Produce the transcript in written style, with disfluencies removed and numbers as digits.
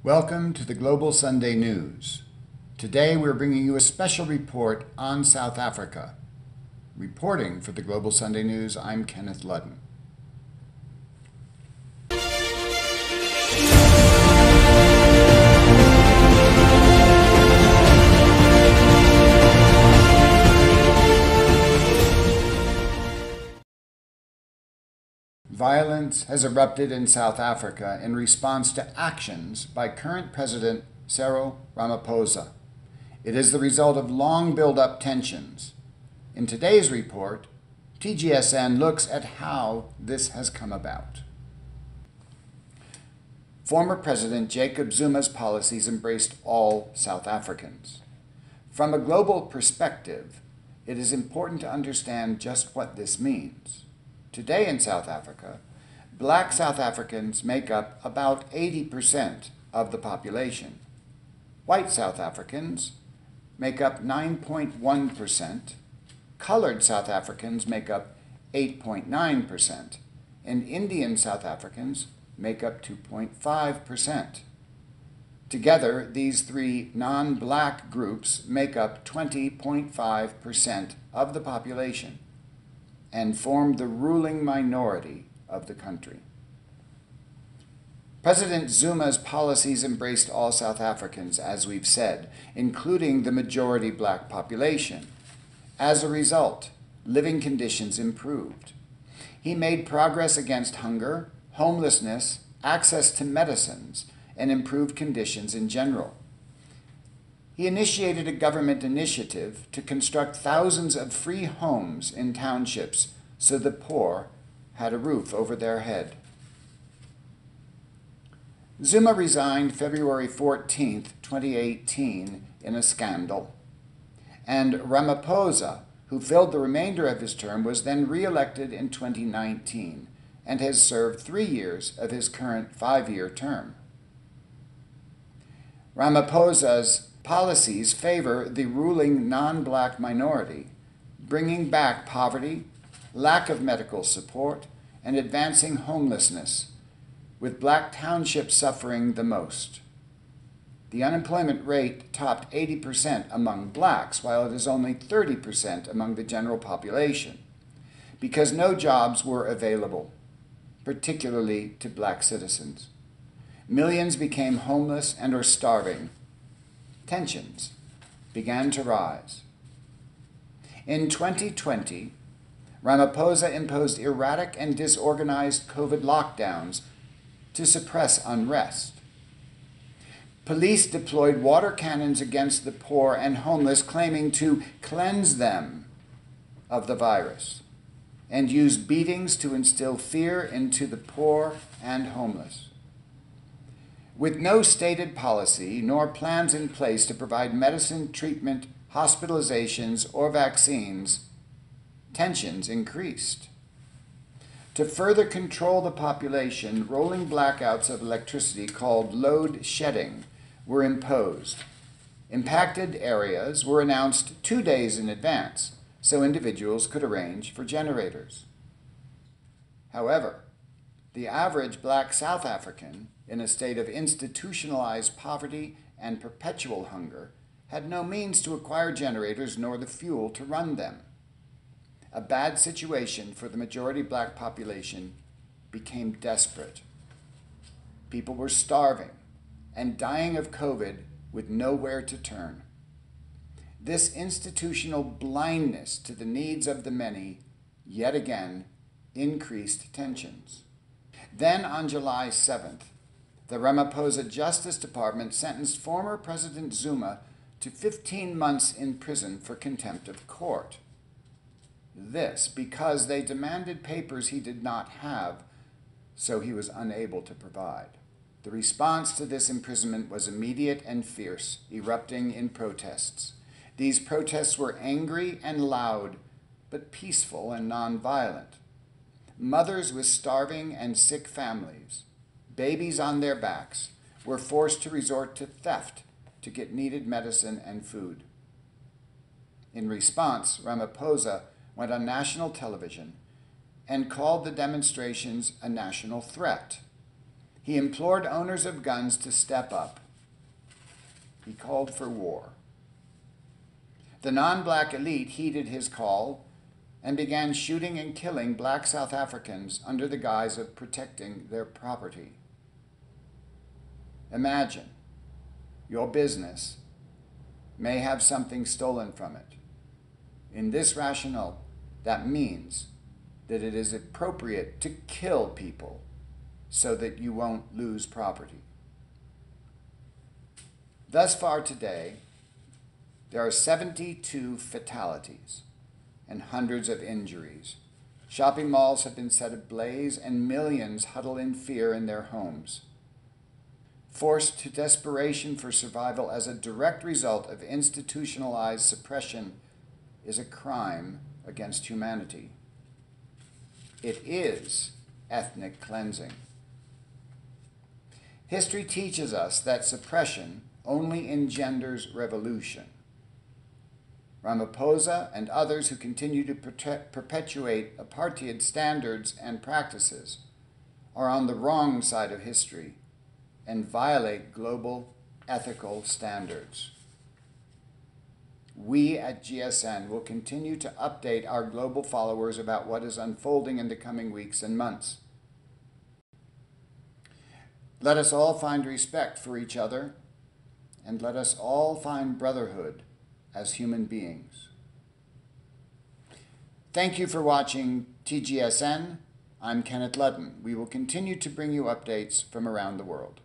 Welcome to the Global Sunday News. Today we're bringing you a special report on South Africa. Reporting for the Global Sunday News, I'm Kenneth Ludden. Violence has erupted in South Africa in response to actions by current President Cyril Ramaphosa. It is the result of long built-up tensions. In today's report, TGSN looks at how this has come about. Former President Jacob Zuma's policies embraced all South Africans. From a global perspective, it is important to understand just what this means. Today in South Africa, Black South Africans make up about 80% of the population. White South Africans make up 9.1%, colored South Africans make up 8.9%, and Indian South Africans make up 2.5%. Together, these three non-black groups make up 20.5% of the population and form the ruling minority of the country. President Zuma's policies embraced all South Africans, as we've said, including the majority black population. As a result, living conditions improved. He made progress against hunger, homelessness, access to medicines, and improved conditions in general. He initiated a government initiative to construct thousands of free homes in townships so the poor had a roof over their head. Zuma resigned February 14, 2018, in a scandal, and Ramaphosa, who filled the remainder of his term, was then re-elected in 2019 and has served 3 years of his current 5-year term. Ramaphosa's policies favor the ruling non-black minority, bringing back poverty, lack of medical support, and advancing homelessness, with black townships suffering the most. The unemployment rate topped 80% among blacks, while it is only 30% among the general population, because no jobs were available, particularly to black citizens. Millions became homeless and are starving. Tensions began to rise. In 2020, Ramaphosa imposed erratic and disorganized COVID lockdowns to suppress unrest. Police deployed water cannons against the poor and homeless, claiming to cleanse them of the virus, and used beatings to instill fear into the poor and homeless. With no stated policy nor plans in place to provide medicine, treatment, hospitalizations, or vaccines, tensions increased. To further control the population, rolling blackouts of electricity called load shedding were imposed. Impacted areas were announced 2 days in advance so individuals could arrange for generators. However, the average black South African in a state of institutionalized poverty and perpetual hunger had no means to acquire generators nor the fuel to run them. A bad situation for the majority black population became desperate. People were starving and dying of COVID with nowhere to turn. This institutional blindness to the needs of the many, yet again, increased tensions. Then on July 7th, the Ramaphosa Justice Department sentenced former President Zuma to 15 months in prison for contempt of court. This because they demanded papers he did not have, so he was unable to provide. The response to this imprisonment was immediate and fierce, erupting in protests. These protests were angry and loud, but peaceful and nonviolent. Mothers with starving and sick families, babies on their backs, were forced to resort to theft to get needed medicine and food. In response, Ramaphosa went on national television and called the demonstrations a national threat. He implored owners of guns to step up. He called for war. The non-black elite heeded his call and began shooting and killing black South Africans under the guise of protecting their property. Imagine your business may have something stolen from it. In this rationale, that means that it is appropriate to kill people so that you won't lose property. Thus far today, there are 72 fatalities and hundreds of injuries. Shopping malls have been set ablaze and millions huddle in fear in their homes. Forced to desperation for survival as a direct result of institutionalized suppression is a crime against humanity. It is ethnic cleansing. History teaches us that suppression only engenders revolution. Ramaphosa and others who continue to perpetuate apartheid standards and practices are on the wrong side of history and violate global ethical standards. We at GSN will continue to update our global followers about what is unfolding in the coming weeks and months. Let us all find respect for each other, and let us all find brotherhood as human beings. Thank you for watching TGSN. I'm Kenneth Ludden. We will continue to bring you updates from around the world.